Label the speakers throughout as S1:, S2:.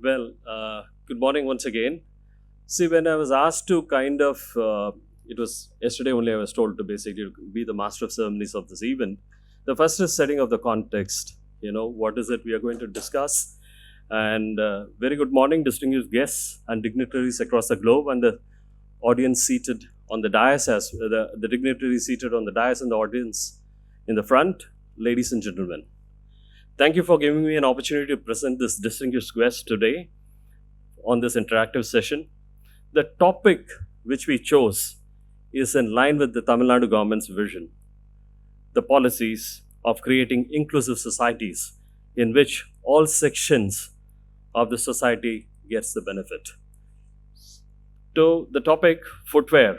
S1: Good morning once again. See, when I was asked to it was yesterday only I was told to basically be the master of ceremonies of this event. The first is setting of the context. What is it we are going to discuss? And very good morning, distinguished guests and dignitaries across the globe, and the audience seated on the dais, the dignitaries seated on the dais and the audience in the front, ladies and gentlemen. Thank you for giving me an opportunity to present this distinguished guest today on this interactive session. The topic which we chose is in line with the Tamil Nadu government's vision, the policies of creating inclusive societies in which all sections of the society gets the benefit. To the topic, footwear,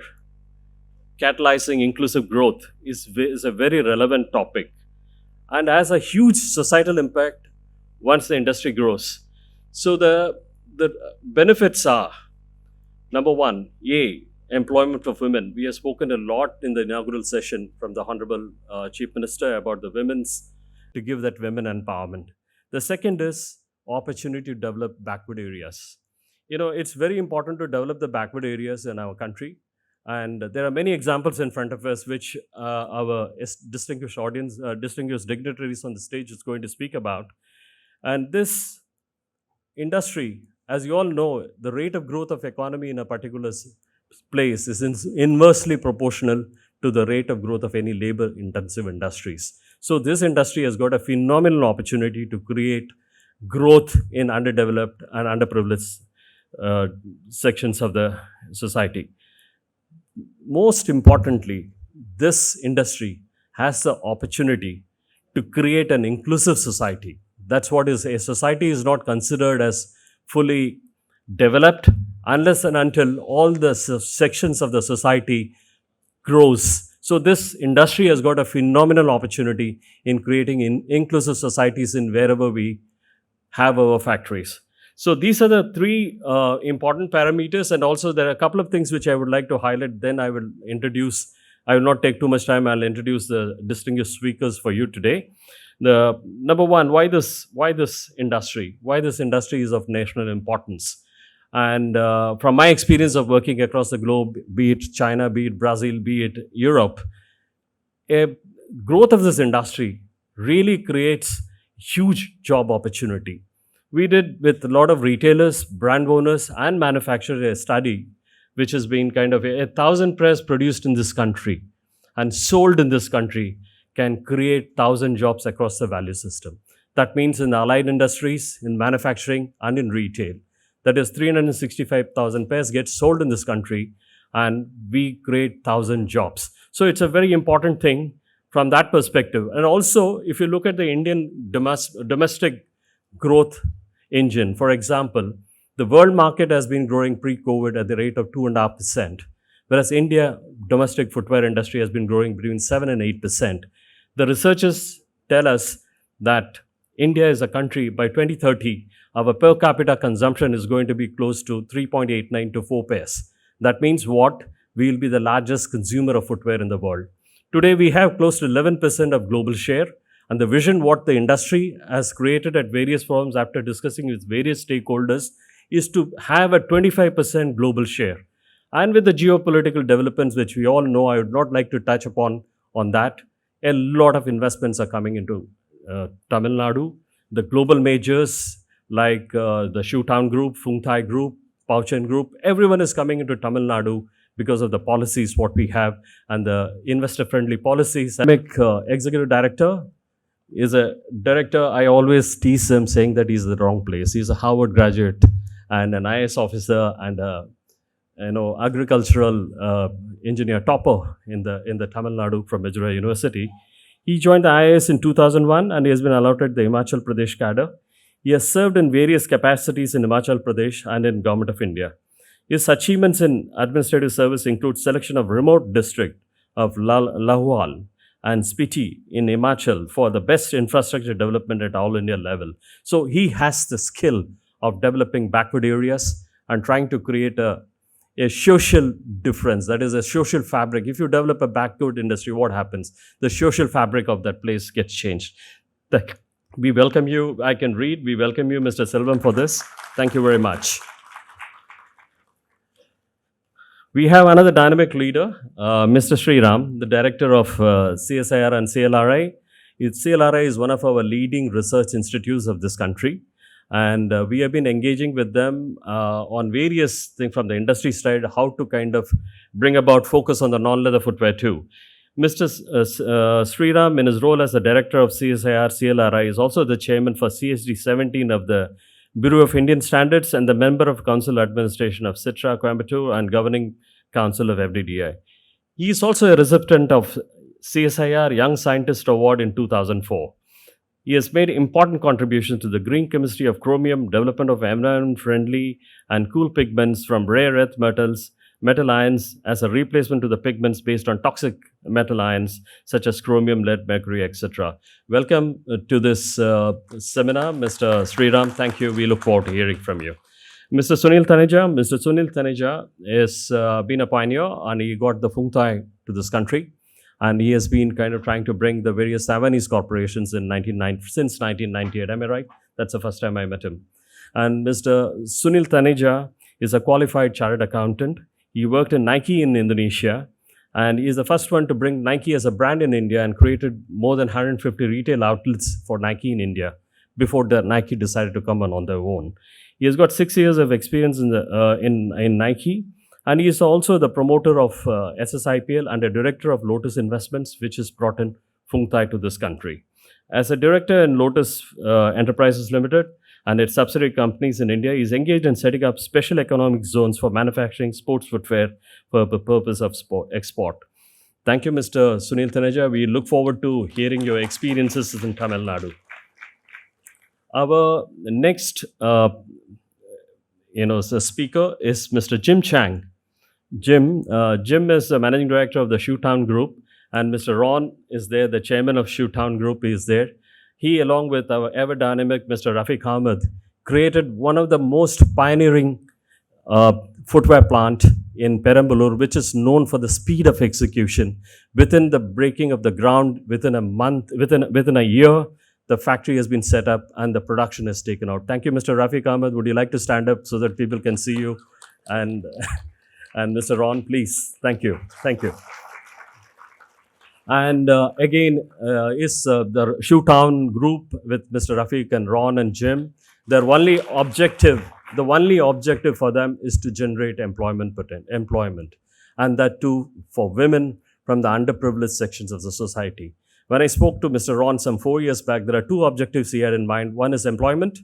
S1: catalyzing inclusive growth is a very relevant topic and has a huge societal impact once the industry grows. So the benefits are, number one, employment of women. We have spoken a lot in the inaugural session from the Honorable Chief Minister about the to give that women empowerment. The second is opportunity to develop backward areas. It's very important to develop the backward areas in our country. And there are many examples in front of us which our distinguished audience, distinguished dignitaries on the stage is going to speak about. And this industry, as you all know, the rate of growth of economy in a particular place is inversely proportional to the rate of growth of any labor-intensive industries. So this industry has got a phenomenal opportunity to create growth in underdeveloped and underprivileged sections of the society. Most importantly, this industry has the opportunity to create an inclusive society. That's what is a society is not considered as fully developed unless and until all the sections of the society grows. So this industry has got a phenomenal opportunity in creating inclusive societies in wherever we have our factories. So these are the three important parameters, and also there are a couple of things which I would like to highlight. Then I will not take too much time. I'll introduce the distinguished speakers for you today. The number one, why this industry? Why this industry is of national importance? And from my experience of working across the globe, be it China, be it Brazil, be it Europe, a growth of this industry really creates huge job opportunity. We did with a lot of retailers, brand owners, and manufacturers a study, which has been kind of 1,000 pairs produced in this country and sold in this country can create 1,000 jobs across the value system. That means in the allied industries, in manufacturing, and in retail. That is 365,000 pairs get sold in this country and we create 1,000 jobs. So it's a very important thing from that perspective. And also, if you look at the Indian domestic growth engine, for example, the world market has been growing pre-COVID at the rate of 2.5%, whereas India domestic footwear industry has been growing between 7 and 8%. The researchers tell us that India is a country, by 2030, our per capita consumption is going to be close to 3.89 to 4 pairs. That means what? We will be the largest consumer of footwear in the world. Today, we have close to 11% of global share. And the vision what the industry has created at various forums after discussing with various stakeholders is to have a 25% global share. And with the geopolitical developments, which we all know, I would not like to touch upon that. A lot of investments are coming into Tamil Nadu. The global majors like the Shoetown Group, Fung Thai Group, Pouchen Group, everyone is coming into Tamil Nadu because of the policies what we have and the investor-friendly policies. Executive Director is a director. I always tease him saying that he's the wrong place. He's a Harvard graduate and an IAS officer and a agricultural engineer topper in the Tamil Nadu from Vijayawada University. He joined the IAS in 2001 and he has been allotted the Himachal Pradesh cadre. He has served in various capacities in Himachal Pradesh and in Government of India. His achievements in administrative service include selection of remote district of Lahaul and Spiti in Himachal for the best infrastructure development at all India level. So he has the skill of developing backward areas and trying to create a social difference, that is a social fabric. If you develop a backward industry, what happens? The social fabric of that place gets changed. We welcome you. I can read. We welcome you, Mr. Selvam, for this. Thank you very much. We have another dynamic leader, Mr. Sriram, the director of CSIR and CLRI. CLRI is one of our leading research institutes of this country. And we have been engaging with them on various things from the industry side, how to kind of bring about focus on the non-leather footwear too. Mr. Sriram, in his role as the director of CSIR CLRI, is also the chairman for CSD 17 of the Bureau of Indian Standards and the member of Council Administration of CITRA Coimbatore and Governing Council of FDDI. He is also a recipient of CSIR Young Scientist Award in 2004. He has made important contributions to the green chemistry of chromium, development of environment-friendly and cool pigments from rare earth metals, metal ions as a replacement to the pigments based on toxic metal ions such as chromium, lead, mercury, etc. Welcome to this seminar, Mr. Sriram. Thank you. We look forward to hearing from you. Mr. Sunil Taneja has been a pioneer and he got the Fung Thai to this country. And he has been kind of trying to bring the various Taiwanese corporations since 1998. Am I right? That's the first time I met him. And Mr. Sunil Taneja is a qualified chartered accountant. He worked in Nike in Indonesia, and he is the first one to bring Nike as a brand in India and created more than 150 retail outlets for Nike in India before the Nike decided to come on their own. He has got 6 years of experience in Nike, and he is also the promoter of SSIPL and a director of Lotus Investments, which has brought in Fung Thai to this country. As a director in Lotus Enterprises Limited, and its subsidiary companies in India, is engaged in setting up special economic zones for manufacturing sports footwear for the purpose of export. Thank you, Mr. Sunil Taneja. We look forward to hearing your experiences in Tamil Nadu. Our next speaker is Mr. Jim Chang. Jim is the managing director of the Shoetown Group, and Mr. Ron is there, the chairman of Shoetown Group is there. He, along with our ever dynamic Mr. Rafiq Ahmed, created one of the most pioneering footwear plant in Perambalur, which is known for the speed of execution. Within the breaking of the ground, within a month, within a year, the factory has been set up and the production is taken out. Thank you, Mr. Rafiq Ahmed. Would you like to stand up so that people can see you? And Mr. Ron, please. Thank you. Thank you. And again, is the Shoetown Group with Mr. Rafiq and Ron and Jim. The only objective for them is to generate employment, and that too for women from the underprivileged sections of the society. When I spoke to Mr. Ron some 4 years back, there are two objectives he had in mind. One is employment,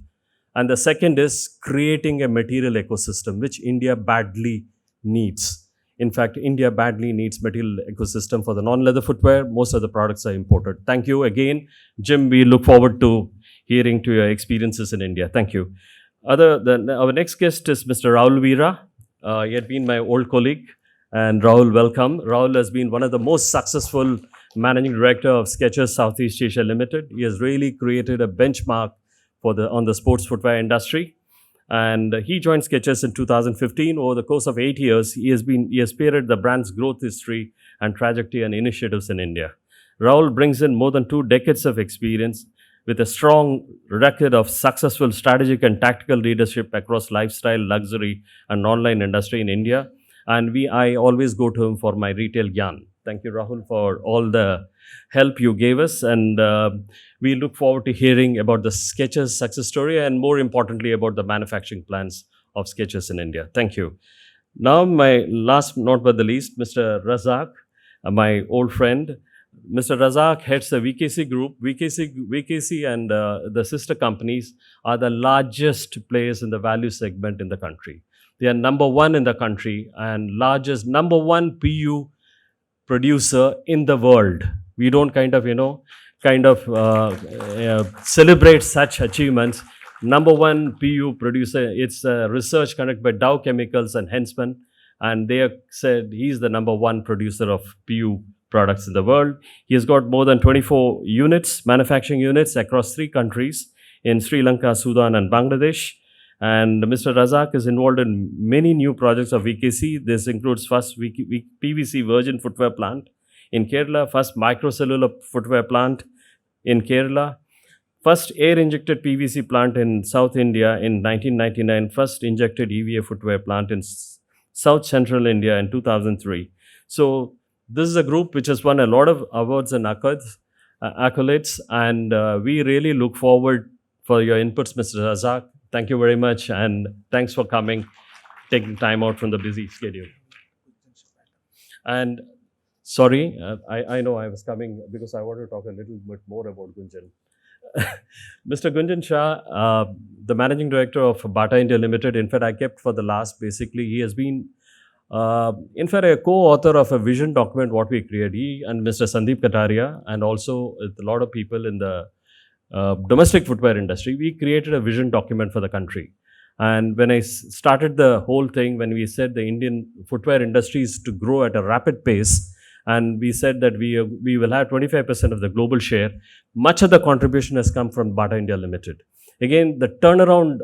S1: and the second is creating a material ecosystem, which India badly needs. In fact, India badly needs material ecosystem for the non-leather footwear. Most of the products are imported. Thank you again. Jim, we look forward to hearing to your experiences in India. Thank you. Our next guest is Mr. Rahul Veera. He had been my old colleague. And Rahul, welcome. Rahul has been one of the most successful managing director of Skechers Southeast Asia Limited. He has really created a benchmark on the sports footwear industry. And he joined Skechers in 2015. Over the course of 8 years, he has spearheaded the brand's growth history and trajectory and initiatives in India. Rahul brings in more than 2 decades of experience with a strong record of successful strategic and tactical leadership across lifestyle, luxury, and online industry in India. And I always go to him for my retail gyan. Thank you, Rahul, for all the help you gave us. And we look forward to hearing about the Skechers success story and more importantly about the manufacturing plans of Skechers in India. Thank you. Now, my last not but the least, Mr. Razak, my old friend. Mr. Razak heads the VKC group. VKC and the sister companies are the largest players in the value segment in the country. They are number 1 in the country and number 1 PU producer in the world. We don't celebrate such achievements. Number 1 PU producer, it's research conducted by Dow Chemicals and Hensman, and they have said he's the number 1 producer of PU products in the world. He has got more than 24 manufacturing units across 3 countries in Sri Lanka, Sudan, and Bangladesh. And Mr. Razak is involved in many new projects of VKC. This includes first PVC virgin footwear plant in Kerala, first microcellular footwear plant in Kerala, first air-injected PVC plant in South India in 1999, first injected EVA footwear plant in South Central India in 2003. So this is a group which has won a lot of awards and accolades, and we really look forward for your inputs, Mr. Razak. Thank you very much, and thanks for coming, taking time out from the busy schedule. And sorry, I know I was coming because I want to talk a little bit more about Gunjan. Mr. Gunjan Shah, the managing director of Bata India Limited. In fact, I kept for the last, basically, he has been, in fact, a co-author of a vision document, what we created. He and Mr. Sandeep Kataria, and also a lot of people in the domestic footwear industry, we created a vision document for the country. And when I started the whole thing, when we said the Indian footwear industry is to grow at a rapid pace, and we said that we will have 25% of the global share, much of the contribution has come from Bata India Limited. Again, the turnaround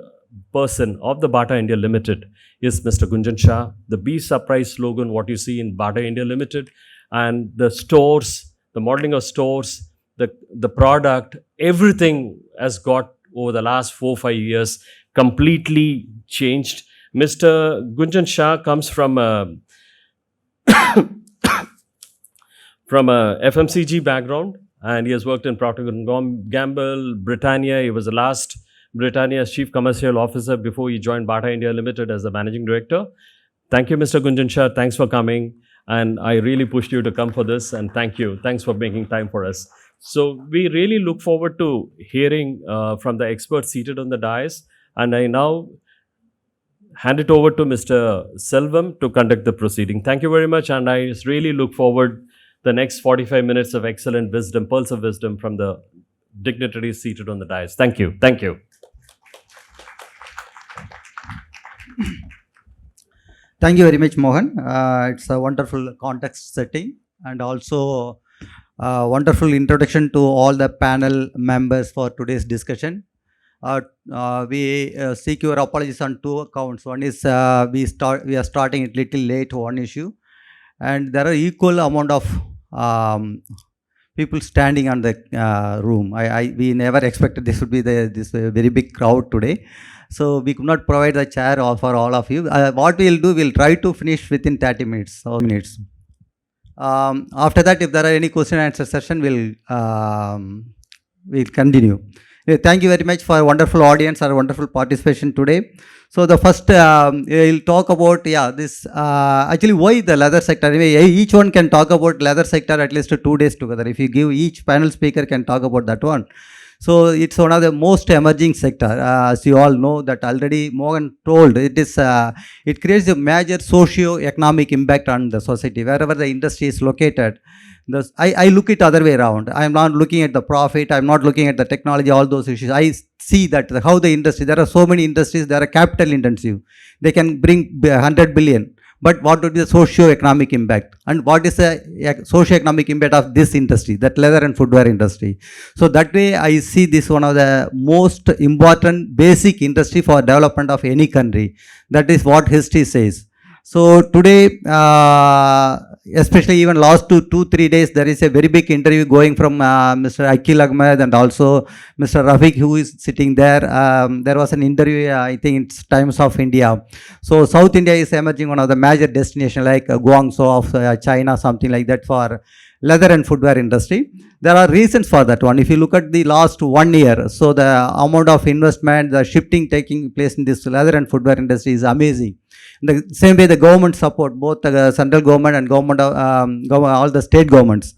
S1: person of the Bata India Limited is Mr. Gunjan Shah. The Be Surprised slogan, what you see in Bata India Limited, and the stores, the modeling of stores, the product, everything has got over the last 4-5 years completely changed. Mr. Gunjan Shah comes from a from a FMCG background, and he has worked in Procter & Gamble, Britannia. He was the last Britannia's Chief Commercial Officer before he joined Bata India Limited as the Managing Director. Thank you, Mr. Gunjan Shah. Thanks for coming. And I really pushed you to come for this, and thank you. Thanks for making time for us. So we really look forward to hearing from the experts seated on the dais. And I now hand it over to Mr. Selvam to conduct the proceeding. Thank you very much, and I just really look forward the next 45 minutes of excellent wisdom, pulse of wisdom from the dignitaries seated on the dais. Thank you. Thank you.
S2: Thank you very much, Mohan. It's a wonderful context setting, and also a wonderful introduction to all the panel members for today's discussion. We seek your apologies on two accounts. One is we are starting it little late, one issue, and there are equal amount of people standing on the room. We never expected this would be this very big crowd today. So we could not provide the chair for all of you. What we'll do, we'll try to finish within 30 minutes or minutes. After that, if there are any question and answer session, we'll continue. Thank you very much for a wonderful audience or wonderful participation today. So the first, we'll talk about, this, actually why the leather sector. Anyway, each one can talk about leather sector at least 2 days together. If you give each panel speaker can talk about that one. So it's one of the most emerging sector. As you all know that already Morgan told, it creates a major socio-economic impact on the society. Wherever the industry is located, I look it other way around. I am not looking at the profit, I am not looking at the technology, all those issues. I see that how the industry, there are so many industries, they are capital intensive. They can bring 100 billion. But what would be the socio-economic impact? And what is the socio-economic impact of this industry, that leather and footwear industry? So that way I see this one of the most important basic industry for development of any country. That is what history says. So today, especially even last 2-3 days, there is a very big interview going from Mr. Akil Ahmed and also Mr. Rafiq, who is sitting there. There was an interview, I think it's Times of India. So South India is emerging one of the major destinations like Guangzhou of China, something like that for leather and footwear industry. There are reasons for that one. If you look at the last 1 year, so the amount of investment, the shifting taking place in this leather and footwear industry is amazing. The same way the government support, both the central government and government, all the state governments,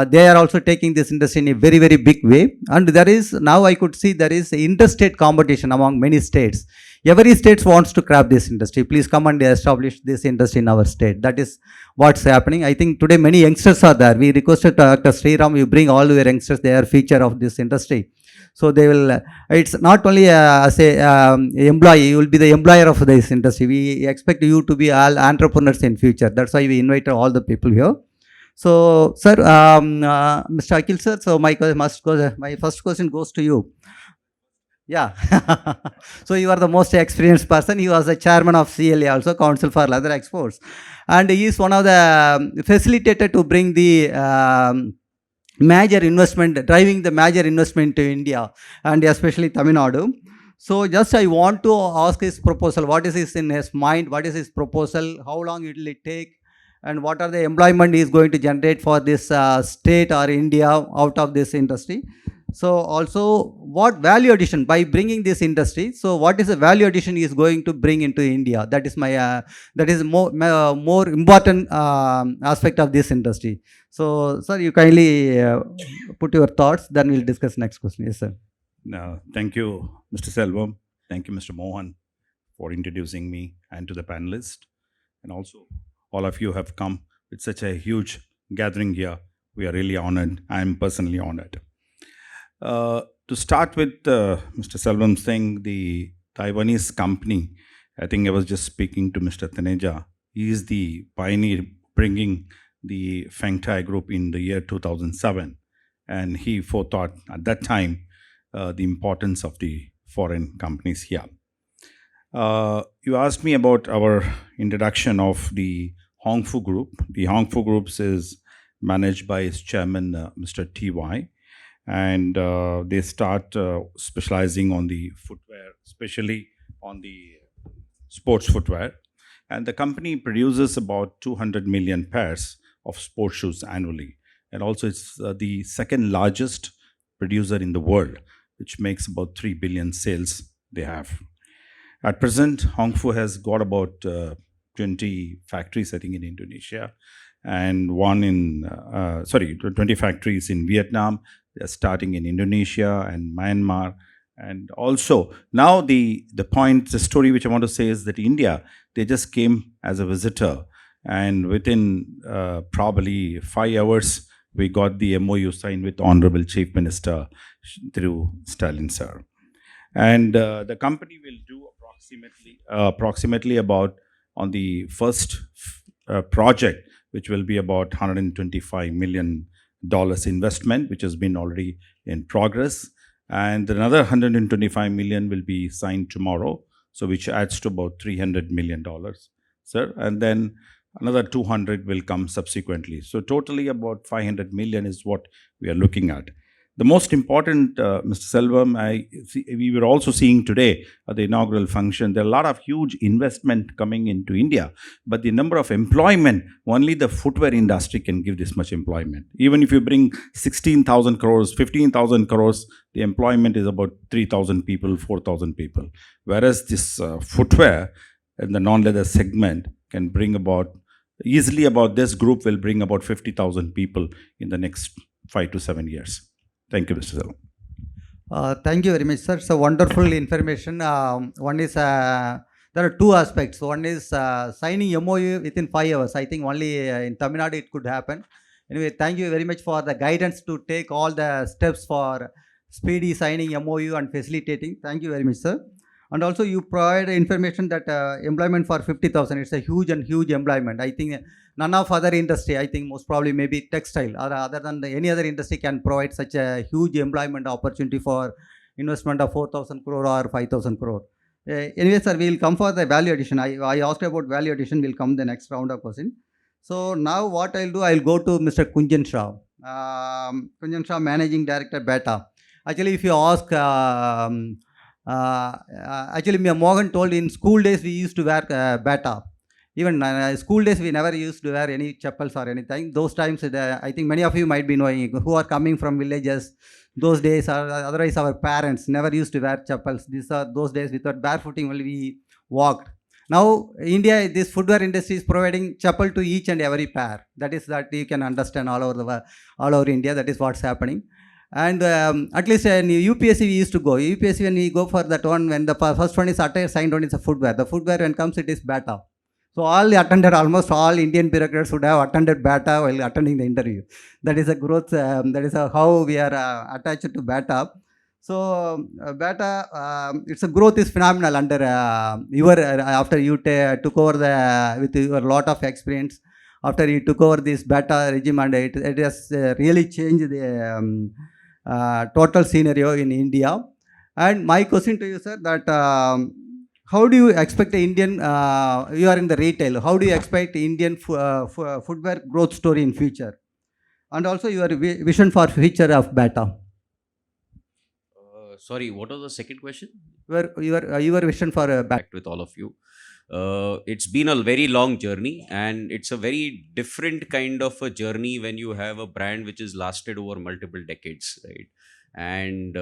S2: they are also taking this industry in a very, very big way. And there is, now I could see there is interstate competition among many states. Every state wants to grab this industry. Please come and establish this industry in our state. That is what's happening. I think today many youngsters are there. We requested Dr. Sriram, you bring all your youngsters, they are feature of this industry. So they will, it's not only as a employee, you will be the employer of this industry. We expect you to be all entrepreneurs in future. That's why we invited all the people here. So, sir, Mr. Akil sir, so my first question goes to you. Yeah. So you are the most experienced person. He was the chairman of CLA also, Council for Leather Exports. And he is one of the facilitator to bring the major investment, driving the major investment to India and especially Tamil Nadu. So just I want to ask his proposal. What is his in his mind? What is his proposal? How long it will it take? And what are the employment he is going to generate for this state or India out of this industry? So also what value addition by bringing this industry? So what is the value addition he is going to bring into India? That is my that is more important aspect of this industry. So sir, you kindly put your thoughts. Then we'll discuss next question. Yes, sir.
S3: No, thank you, Mr. Selvam. Thank you, Mr. Mohan, for introducing me and to the panelists. And also, all of you have come with such a huge gathering here. We are really honored. I am personally honored. To start with, Mr. Selvam saying the Taiwanese company, I think I was just speaking to Mr. Taneja. He is the pioneer bringing the Feng Tai Group in the year 2007. And he forethought at that time the importance of the foreign companies here. You asked me about our introduction of the Hongfu Group. The Hongfu Group is managed by its chairman, Mr. T.Y., and they start specializing on the footwear, especially on the sports footwear. And the company produces about 200 million pairs of sports shoes annually. And also, it's the second largest producer in the world, which makes about 3 billion sales they have. At present, Hongfu has got about 20 factories, I think, in Indonesia, and 20 factories in Vietnam. They're starting in Indonesia and Myanmar. And also, now the story which I want to say is that India, they just came as a visitor. And within probably 5 hours, we got the MOU signed with Honorable Chief Minister through Stalin sir. And the company will do approximately about on the first project, which will be about $125 million investment, which has been already in progress. And another $125 million will be signed tomorrow, so which adds to about $300 million, sir. And then another 200 will come subsequently. So totally about 500 million is what we are looking at. The most important, Mr. Selvam, we were also seeing today at the inaugural function, there are a lot of huge investment coming into India, but the number of employment, only the footwear industry can give this much employment. Even if you bring 16,000 crores, 15,000 crores, the employment is about 3,000 people, 4,000 people. Whereas this footwear and the non-leather segment can bring easily about this group will bring about 50,000 people in the next 5 to 7 years. Thank you, Mr. Selvam.
S2: Thank you very much, sir. So wonderful information. One is there are two aspects. One is signing MOU within 5 hours. I think only in Tamil Nadu it could happen. Anyway, thank you very much for the guidance to take all the steps for speedy signing MOU and facilitating. Thank you very much, sir. And also you provide information that employment for 50,000. It's a huge employment. I think none of other industry, I think most probably maybe textile or other than any other industry can provide such a huge employment opportunity for investment of 4,000 crore or 5,000 crore. Anyway, sir, we will come for the value addition. I asked about value addition. Will come the next round of question. So now what I'll do, I'll go to Mr. Kunjan Shah. Kunjan Shah, Managing Director, Bata. Actually, if you ask, actually, Morgan told in school days we used to wear Bata. Even school days we never used to wear any chappals or anything. Those times, I think many of you might be knowing who are coming from villages. Those days, or otherwise our parents never used to wear chappals. These are those days without barefooting only we walked. Now, India, this footwear industry is providing chappal to each and every pair. That you can understand all over India. That is what's happening. And at least in UPSC we used to go. UPSC when we go for that one, when the first one is attire, signed one is a footwear. The footwear when comes it is Bata. So almost all Indian bureaucrats would have attended Bata while attending the interview. That is a growth, that is how we are attached to Bata. So Bata, its a growth is phenomenal under after you took over with your lot of experience. After you took over this Bata regime, and it has really changed the total scenario in India. And my question to you, sir, that how do you expect the Indian, you are in the retail, how do you expect Indian footwear growth story in future? And also your vision for future of Bata.
S4: Sorry, what was the second question?
S2: Your vision for Bata.
S4: Back with all of you. It's been a very long journey, and it's a very different kind of a journey when you have a brand which has lasted over multiple decades, right? And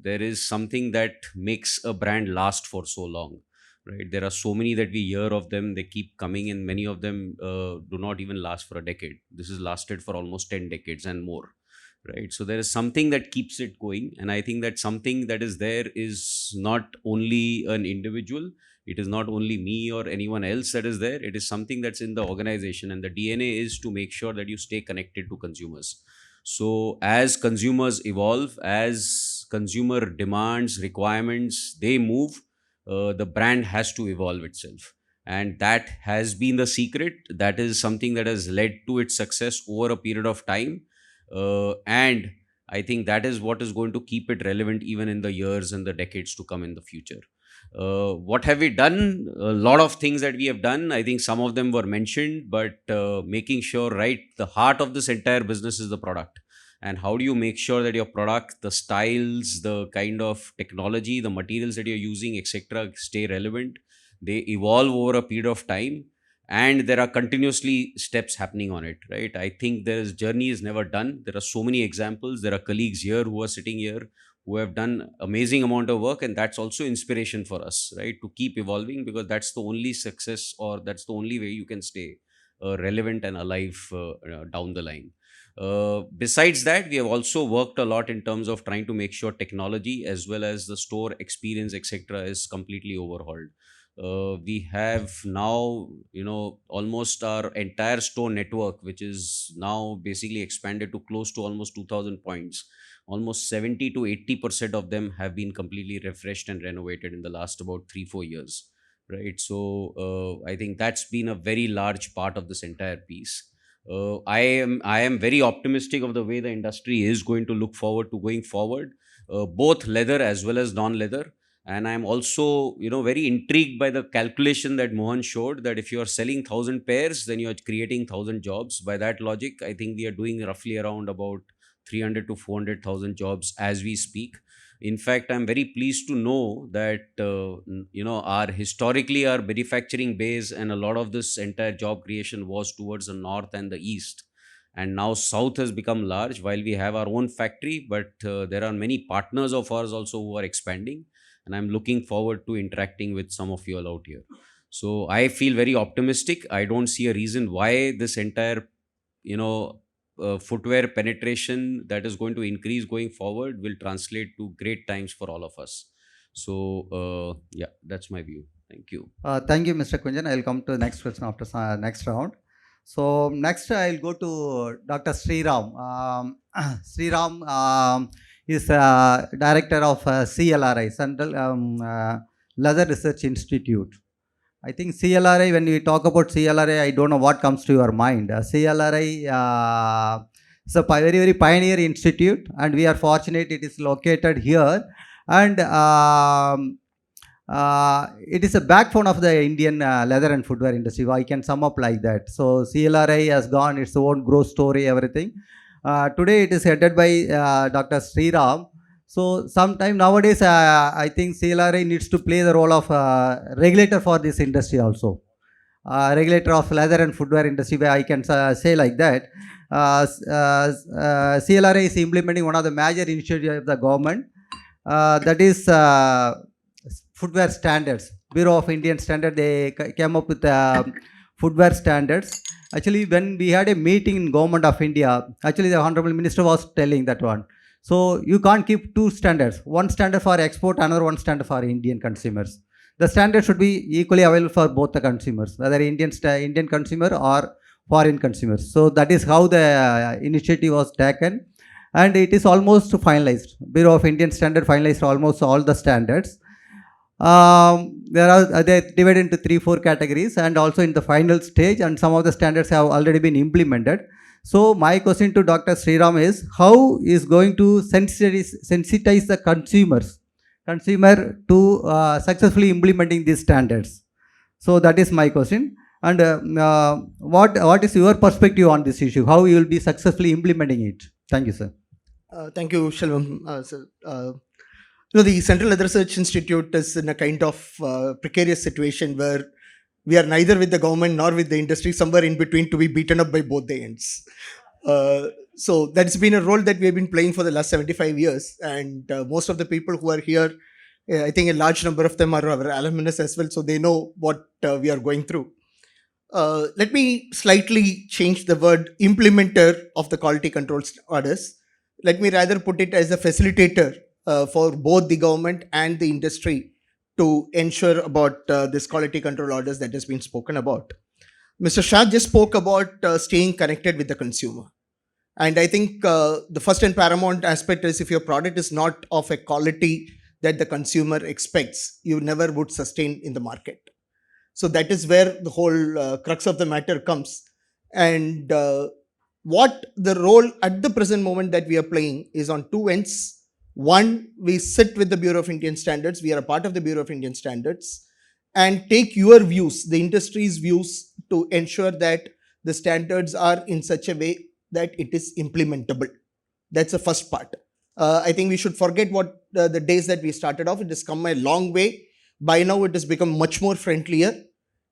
S4: there is something that makes a brand last for so long, right? There are so many that we hear of them, they keep coming, and many of them do not even last for a decade. This has lasted for almost 10 decades and more, right? So there is something that keeps it going, and I think that something that is there is not only an individual, it is not only me or anyone else that is there, it is something that's in the organization, and the DNA is to make sure that you stay connected to consumers. So as consumers evolve, as consumer demands, requirements, they move, the brand has to evolve itself, and that has been the secret. That is something that has led to its success over a period of time, and I think that is what is going to keep it relevant even in the years and the decades to come in the future. What have we done? A lot of things that we have done. I think some of them were mentioned, but making sure, right, the heart of this entire business is the product. And how do you make sure that your product, the styles, the kind of technology, the materials that you're using, etc., stay relevant? They evolve over a period of time, and there are continuously steps happening on it, right? I think there is journey is never done. There are so many examples. There are colleagues here who are sitting here who have done amazing amount of work, and that's also inspiration for us, right, to keep evolving, because that's the only success, or that's the only way you can stay relevant and alive down the line. Besides that, we have also worked a lot in terms of trying to make sure technology as well as the store experience, etc., is completely overhauled. We have now, almost our entire store network, which is now basically expanded to close to almost 2000 points. Almost 70 to 80% of them have been completely refreshed and renovated in the last about 3-4 years, right? So I think that's been a very large part of this entire piece. I am very optimistic of the way the industry is going to look forward to going forward, both leather as well as non-leather. And I'm also, very intrigued by the calculation that Mohan showed, that if you are selling 1,000 pairs, then you are creating 1,000 jobs. By that logic, I think we are doing roughly around about 300 to 400,000 jobs as we speak. In fact, I'm very pleased to know that our historically our manufacturing base and a lot of this entire job creation was towards the north and the east, and now south has become large. While we have our own factory, but there are many partners of ours also who are expanding, and I'm looking forward to interacting with some of you all out here. So I feel very optimistic. I don't see a reason why this entire footwear penetration that is going to increase going forward will translate to great times for all of us. So yeah, that's my view. Thank you.
S2: Thank you, Mr. Kunjan. I'll come to the next question after next round. So next I'll go to Dr. Sriram. Sriram is director of CLRI, Central Leather Research Institute. I think CLRI, when we talk about CLRI, I don't know what comes to your mind. CLRI is a very, very pioneer institute, and we are fortunate it is located here. And it is a backbone of the Indian leather and footwear industry. I can sum up like that. So CLRI has gone its own growth story, everything. Today it is headed by Dr. Sriram. So sometime nowadays, I think CLRI needs to play the role of regulator for this industry also. Regulator of leather and footwear industry, where I can say like that. CLRI is implementing one of the major initiatives of the government, that is footwear standards. Bureau of Indian Standard, they came up with footwear standards. Actually, when we had a meeting in Government of India, actually the Honorable Minister was telling that one. So you can't keep two standards, one standard for export, another one standard for Indian consumers. The standard should be equally available for both the consumers, whether Indian consumer or foreign consumers. So that is how the initiative was taken, and it is almost finalized. Bureau of Indian Standard finalized almost all the standards. They divided into 3-4 categories, and also in the final stage, and some of the standards have already been implemented. So my question to Dr. Sriram is, how is going to sensitize the consumer to successfully implementing these standards? So that is my question. And what is your perspective on this issue? How you will be successfully implementing it? Thank you, sir.
S5: Thank you, Shalvam. The Central Leather Research Institute is in a kind of precarious situation where we are neither with the government nor with the industry, somewhere in between, to be beaten up by both the ends. So that's been a role that we have been playing for the last 75 years. And most of the people who are here, I think a large number of them are our alumnus as well, so they know what we are going through. Let me slightly change the word implementer of the quality control orders. Let me rather put it as a facilitator for both the government and the industry to ensure about this quality control orders that has been spoken about. Mr. Shah just spoke about staying connected with the consumer. And I think the first and paramount aspect is if your product is not of a quality that the consumer expects, you never would sustain in the market. So that is where the whole crux of the matter comes. And what the role at the present moment that we are playing is on two ends. One, we sit with the Bureau of Indian Standards. We are a part of the Bureau of Indian Standards and take your views, the industry's views, to ensure that the standards are in such a way that it is implementable. That's the first part. I think we should forget what the days that we started off. It has come a long way. By now, it has become much more friendlier.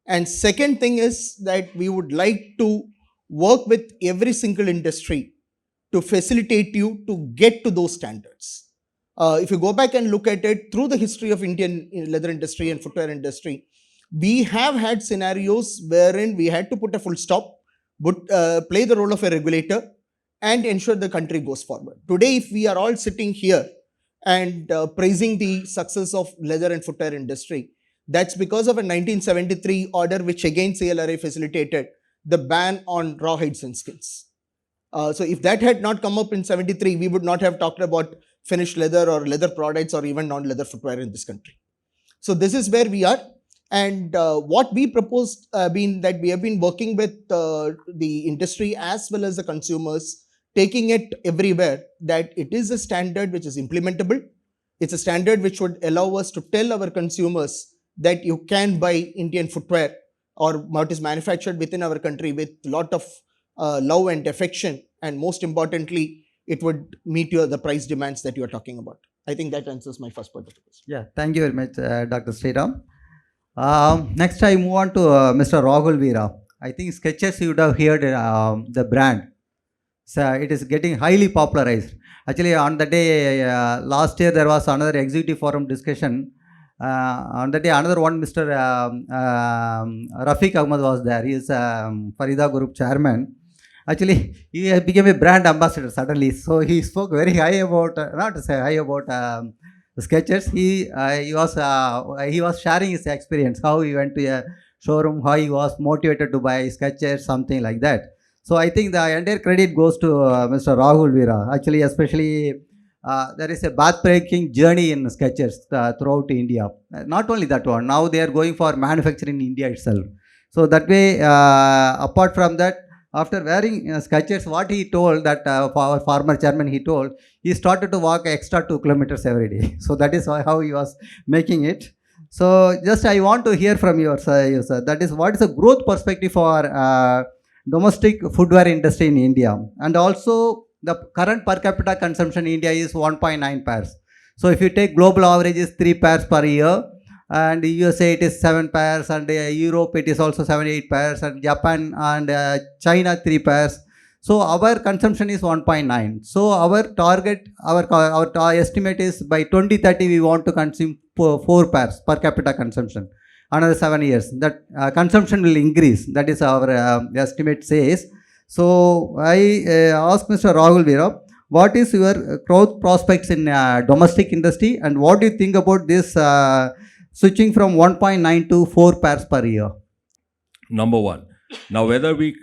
S5: And second thing is that we would like to work with every single industry to facilitate you to get to those standards. If you go back and look at it through the history of Indian leather industry and footwear industry, we have had scenarios wherein we had to put a full stop, but play the role of a regulator and ensure the country goes forward. Today, if we are all sitting here and praising the success of leather and footwear industry, that's because of a 1973 order which again CLRA facilitated the ban on raw hides and skins. So if that had not come up in 73, we would not have talked about finished leather or leather products or even non-leather footwear in this country. So this is where we are. And what we proposed being that we have been working with the industry as well as the consumers, taking it everywhere, that it is a standard which is implementable. It's a standard which would allow us to tell our consumers that you can buy Indian footwear or what is manufactured within our country with a lot of love and affection. And most importantly, it would meet the price demands that you are talking about. I think that answers my first part of the question.
S2: Yeah, thank you very much, Dr. Sriram. Next, I move on to Mr. Rahul Veera. I think Skechers, you would have heard the brand. So it is getting highly popularized. Actually, on the day last year, there was another executive forum discussion. On the day, another one, Mr. Rafiq Ahmad was there. He is Farida Group chairman. Actually, he became a brand ambassador suddenly. So he spoke very high about, not to say high about Skechers. He was sharing his experience, how he went to a showroom, how he was motivated to buy Skechers, something like that. So I think the entire credit goes to Mr. Rahul Veera. Actually, especially there is a path-breaking journey in Skechers throughout India. Not only that one, now they are going for manufacturing in India itself. So that way, apart from that, after wearing Skechers, what he told that our former chairman, he started to walk extra 2 kilometers every day. So that is how he was making it. So just I want to hear from you, sir. That is, what is the growth perspective for domestic footwear industry in India? And also the current per capita consumption in India is 1.9 pairs. So if you take global average is 3 pairs per year, and USA it is 7 pairs, and Europe it is also 7-8 pairs, and Japan and China 3 pairs. So our consumption is 1.9. So our target, our estimate is by 2030 we want to consume 4 pairs per capita consumption. Another 7 years, that consumption will increase. That is our estimate says. So I ask Mr. Rahul Veera, what is your growth prospects in domestic industry, and what do you think about this switching from 1.9 to 4 pairs per year?
S6: Number one. Now, whether we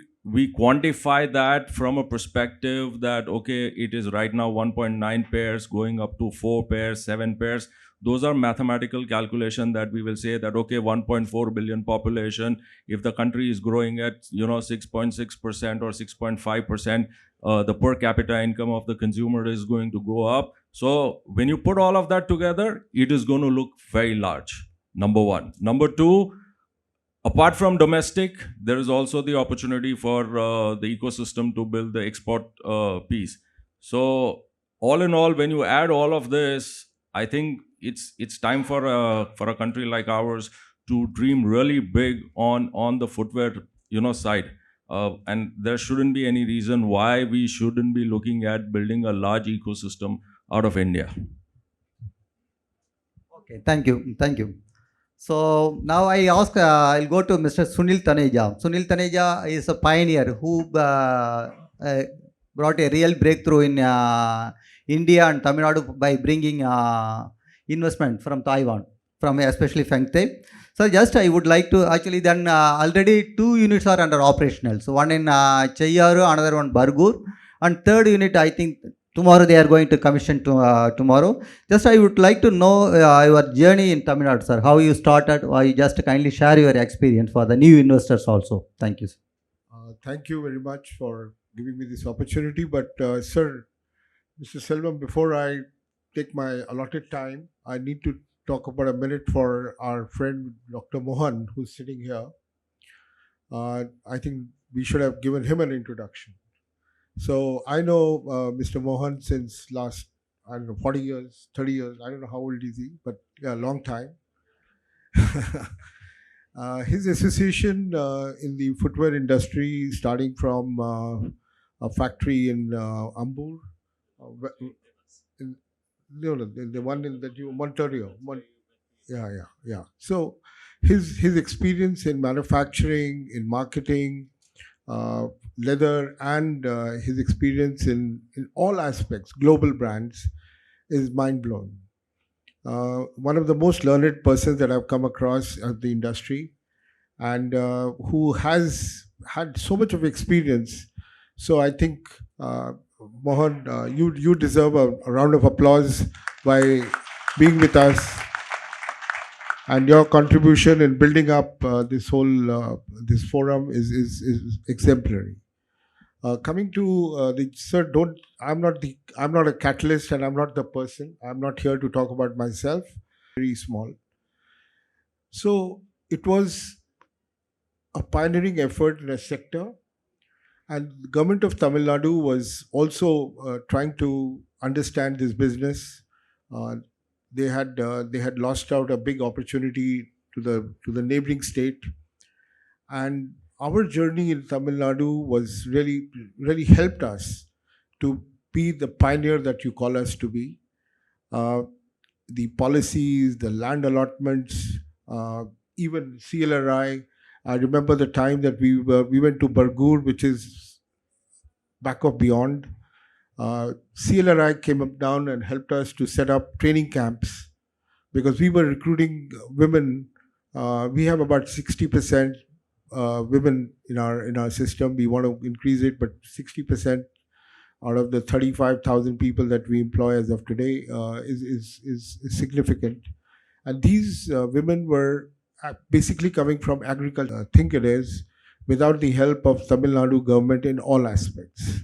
S6: quantify that from a perspective that, okay, it is right now 1.9 pairs going up to 4 pairs, 7 pairs, those are mathematical calculation that we will say that, okay, 1.4 billion population, if the country is growing at, 6.6% or 6.5%, the per capita income of the consumer is going to go up. So when you put all of that together, it is going to look very large. Number one. Number two, apart from domestic, there is also the opportunity for the ecosystem to build the export piece. So all in all, when you add all of this, I think it's time for a country like ours to dream really big on the footwear side. And there shouldn't be any reason why we shouldn't be looking at building a large ecosystem out of India.
S2: Okay, thank you, thank you. So now I'll go to Mr. Sunil Taneja. Sunil Taneja is a pioneer who brought a real breakthrough in India and Tamil Nadu by bringing investment from Taiwan, from especially Fengte. So just I would like to actually then already 2 units are under operational. So one in Cheyaru, another one Bargur, and third unit I think tomorrow they are going to commission tomorrow. Just I would like to know your journey in Tamil Nadu, sir. How you started, or you just kindly share your experience for the new investors also. Thank you, sir.
S7: Thank you very much for giving me this opportunity. But, sir, Mr. Selvam, before I take my allotted time, I need to talk about a minute for our friend Dr. Mohan, who's sitting here. I think we should have given him an introduction. So I know Mr. Mohan since last, I don't know, 40 years, 30 years. I don't know how old is he, but yeah, long time. His association in the footwear industry, starting from a factory in Ambur, no, the one in Ontario. Yeah. So his experience in manufacturing, in marketing, leather, and his experience in all aspects, global brands, is mind blowing. One of the most learned persons that I've come across at the industry, and who has had so much of experience. So I think, Mohan, you deserve a round of applause by being with us, and your contribution in building up this whole this forum is exemplary. Coming to the sir, don't I'm not a catalyst, and I'm not the person. I'm not here to talk about myself. Very small. So it was a pioneering effort in a sector, and the government of Tamil Nadu was also trying to understand this business. They had lost out a big opportunity to the neighboring state, and our journey in Tamil Nadu was really helped us to be the pioneer that you call us to be. The policies, the land allotments, even CLRI. I remember the time that we went to Bargur, which is back of beyond. CLRI came up down and helped us to set up training camps, because we were recruiting women. We have about 60% women in our system. We want to increase it, but 60% out of the 35,000 people that we employ as of today is significant. And these women were basically coming from agriculture. I think it is, without the help of Tamil Nadu government in all aspects.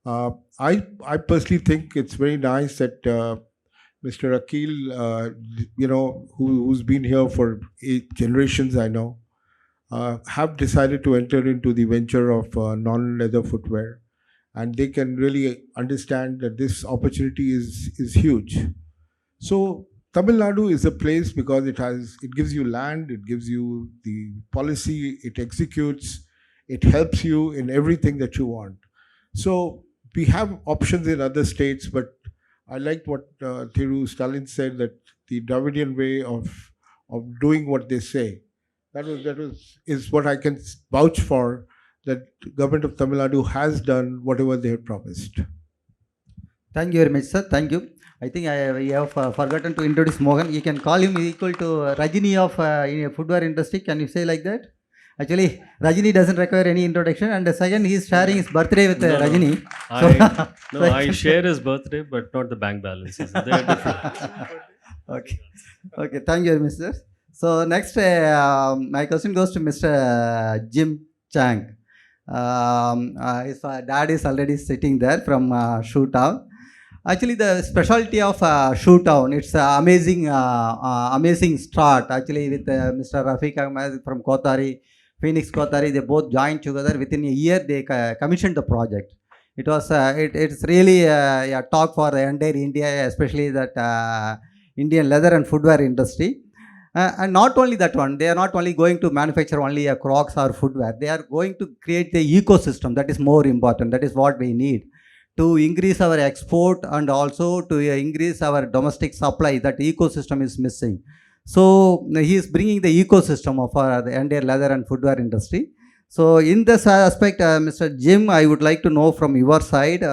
S7: I personally think it's very nice that Mr. Akil, who's been here for 8 generations, I know, have decided to enter into the venture of non-leather footwear, and they can really understand that this opportunity is huge. So Tamil Nadu is a place because it gives you land, it gives you the policy, it executes, it helps you in everything that you want. So we have options in other states, but I liked what Thiru Stalin said, that the Dravidian way of doing what they say. That is what I can vouch for, that government of Tamil Nadu has done whatever they had promised.
S2: Thank you very much, sir. Thank you. I think we have forgotten to introduce Mohan. You can call him equal to Rajini of in a footwear industry. Can you say like that? Actually, Rajini doesn't require any introduction. And the second, he is sharing his birthday with Rajini.
S1: I share his birthday, but not the bank balances. They are different.
S2: Okay. Thank you very much, sir. So next, my question goes to Mr. Jim Chang. His dad is already sitting there from Shoetown. Actually, the specialty of Shoe Town, it's amazing start. Actually, with Mr. Rafiq Ahmed from Kotari, Phoenix Kotari, they both joined together. Within a year, they commissioned the project. It was it's really a talk for the entire India, especially that Indian leather and footwear industry. And not only that one, they are not only going to manufacture only a Crocs or footwear. They are going to create the ecosystem. That is more important. That is what we need to increase our export and also to increase our domestic supply. That ecosystem is missing. So he is bringing the ecosystem of the entire leather and footwear industry. So in this aspect, Mr. Jim, I would like to know from your side,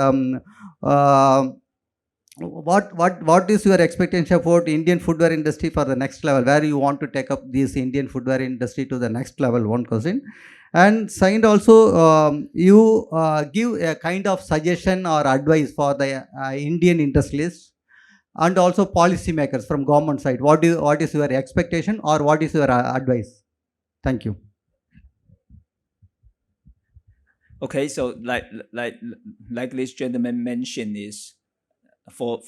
S2: what is your expectation about Indian footwear industry for the next level? Where you want to take up this Indian footwear industry to the next level? One question. And second, also you give a kind of suggestion or advice for the Indian industrialists and also policymakers from government side. What is your expectation or what is your advice? Thank you.
S8: Okay, so like this gentleman mentioned, is for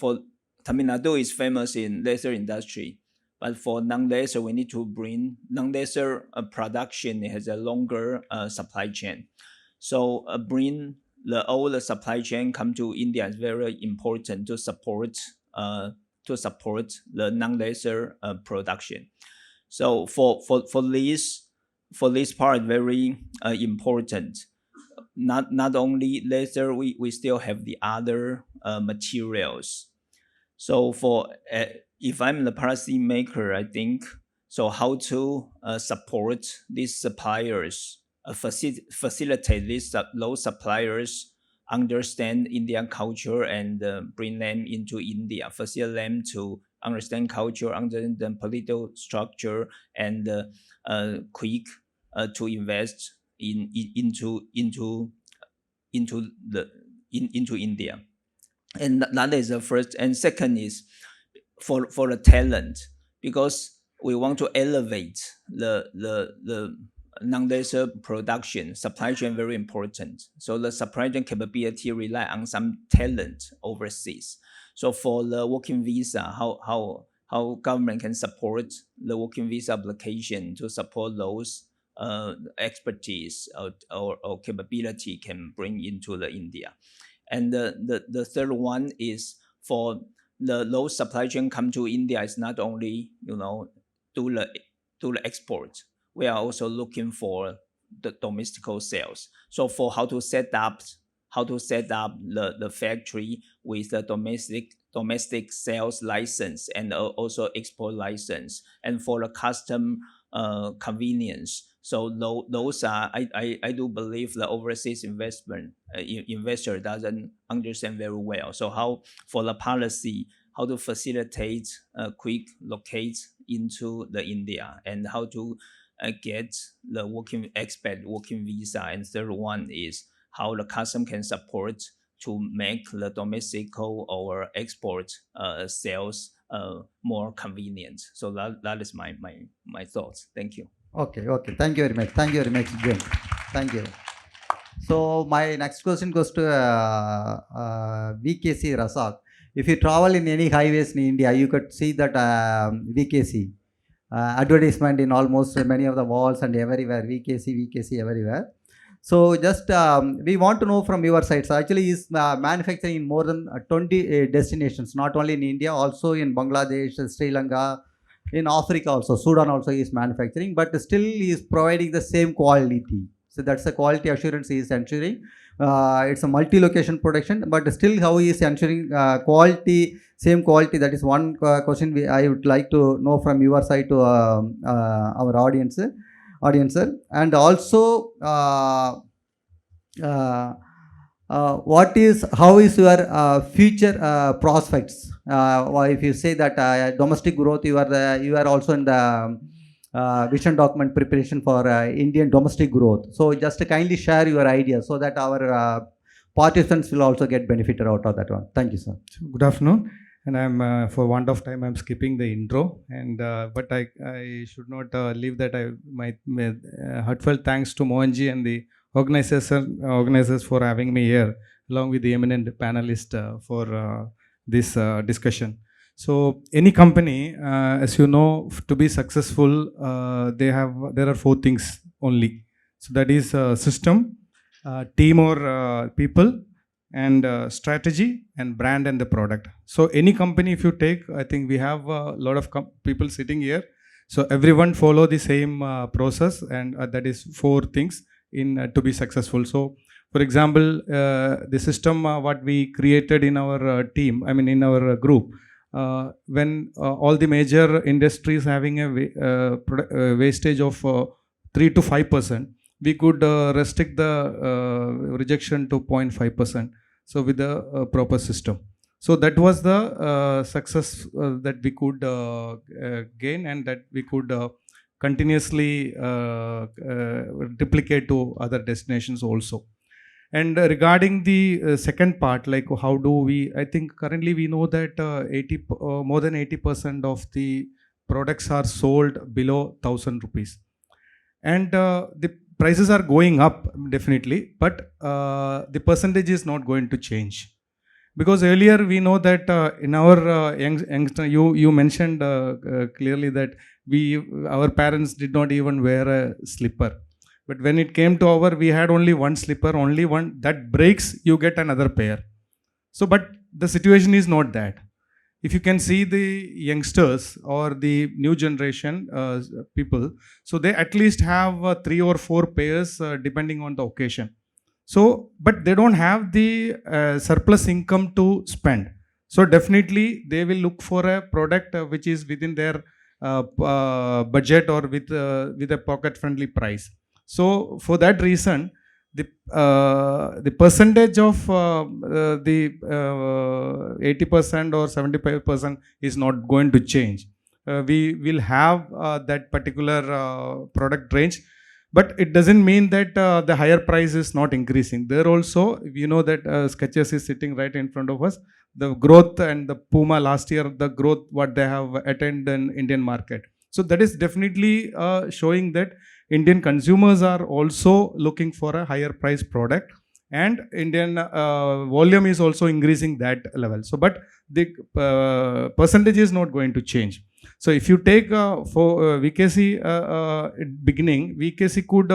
S8: Tamil Nadu is famous in leather industry, but for non-leather we need to bring non-leather production. It has a longer supply chain, so bring all the supply chain come to India is very important to support the non-leather production. So for this part very important. Not only leather, we still have the other materials. So for if I'm the policy maker, I think so how to support these suppliers, facilitate those suppliers understand Indian culture and bring them into India, facilitate them to understand culture, understand the political structure, and quick to invest into India. And that is the first. And second is for the talent, because we want to elevate the non-leather production. Supply chain very important. So the supply chain capability rely on some talent overseas. So for the working visa, how government can support the working visa application to support those expertise or capability can bring into the India. And the third one is for those supply chain come to India is not only do the export. We are also looking for the domestical sales. So for how to set up the factory with the domestic sales license and also export license, and for the custom convenience. So those are I do believe the overseas investor doesn't understand very well. So how for the policy, how to facilitate quick locate into the India, and how to get the working visa. And third one is how the custom can support to make the domestical or export sales more convenient. So that is my thoughts. Thank you.
S2: Okay. Thank you very much. Jim. Thank you. So my next question goes to VKC Rasak. If you travel in any highways in India, you could see that VKC advertisement in almost many of the walls and everywhere. VKC everywhere. So just we want to know from your side. So actually, is manufacturing in more than 20 destinations, not only in India, also in Bangladesh, Sri Lanka. In Africa also, Sudan also is manufacturing, but still he is providing the same quality. So that's the quality assurance he is ensuring. It's a multi-location production, but still how he is ensuring quality, same quality. That is one question I would like to know from your side to our audience. And also how is your future prospects? If you say that domestic growth, you are also in the vision document preparation for Indian domestic growth. So just kindly share your ideas so that our participants will also get benefited out of that one. Thank you, sir.
S9: Good afternoon. And I'm for want of time, I'm skipping the intro. And but I should not leave that. My heartfelt thanks to Mohanji and the organizers for having me here, along with the eminent panelists for this discussion. So any company, as you know, to be successful, there are four things only. So that is system, team or people, and strategy, and brand, and the product. So any company, if you take, I think we have a lot of people sitting here. So everyone follow the same process, and that is four things in to be successful. So for example, the system what we created in our team, I mean in our group, when all the major industries having a wastage of 3 to 5%, we could restrict the rejection to 0.5%. So with the proper system. So that was the success that we could gain, and that we could continuously replicate to other destinations also. And regarding the second part, like how do we, I think currently we know that more than 80% of the products are sold below 1,000 rupees. And the prices are going up definitely, but the percentage is not going to change. Because earlier we know that in our youngster, you mentioned clearly that our parents did not even wear a slipper. But when it came to we had only one slipper, only one that breaks, you get another pair. So, but the situation is not that. If you can see the youngsters or the new generation people, so they at least have 3 or 4 pairs depending on the occasion. So, but they don't have the surplus income to spend. So definitely they will look for a product which is within their budget, or with a pocket friendly price. So for that reason, the percentage of the 80% or 75% is not going to change. We will have that particular product range, but it doesn't mean that the higher price is not increasing. There also, you know that Skechers is sitting right in front of us. The growth, and the Puma last year, the growth what they have attained in Indian market. So that is definitely showing that Indian consumers are also looking for a higher price product, and Indian volume is also increasing that level. So, but the percentage is not going to change. So, if you take for VKC beginning, VKC could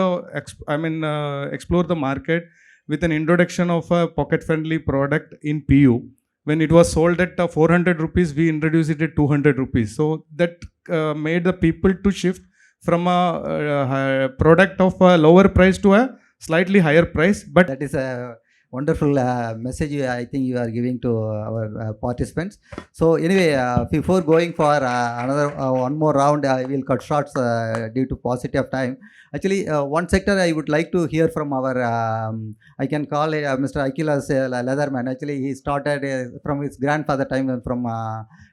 S9: explore the market with an introduction of a pocket-friendly product in PU. When it was sold at 400 rupees, we introduced it at 200 rupees. So that made the people to shift from a product of a lower price to a slightly higher price. But
S2: that is a wonderful message I think you are giving to our participants. So anyway, before going for another one more round, I will cut shorts due to paucity of time. Actually, one sector I would like to hear from our, I can call it Mr. Akil as a leatherman. Actually, he started from his grandfather time, from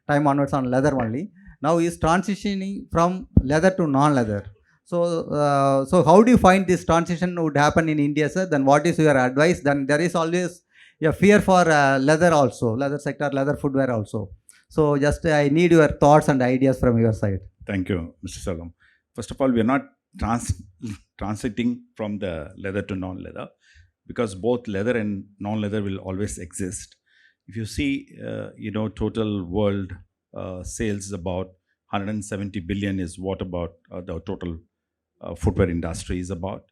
S2: time onwards on leather only. Now he is transitioning from leather to non-leather. So, so how do you find this transition would happen in India, sir? Then what is your advice? Then there is always a fear for leather also, leather sector, leather footwear also. So just I need your thoughts and ideas from your side.
S3: Thank you, Mr. Salam. First of all, we are not transiting from the leather to non-leather, because both leather and non-leather will always exist. If you see, total world sales about 170 billion is what about the total footwear industry is about.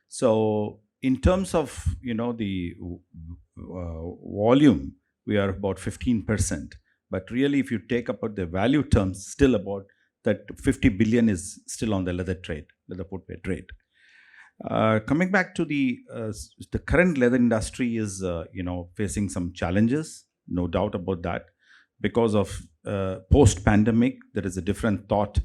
S3: So in terms of the volume, we are about 15%. But really, if you take about the value terms, still about that 50 billion is still on the leather footwear trade. Coming back to the current leather industry is facing some challenges, no doubt about that. Because of post-pandemic, there is a different thought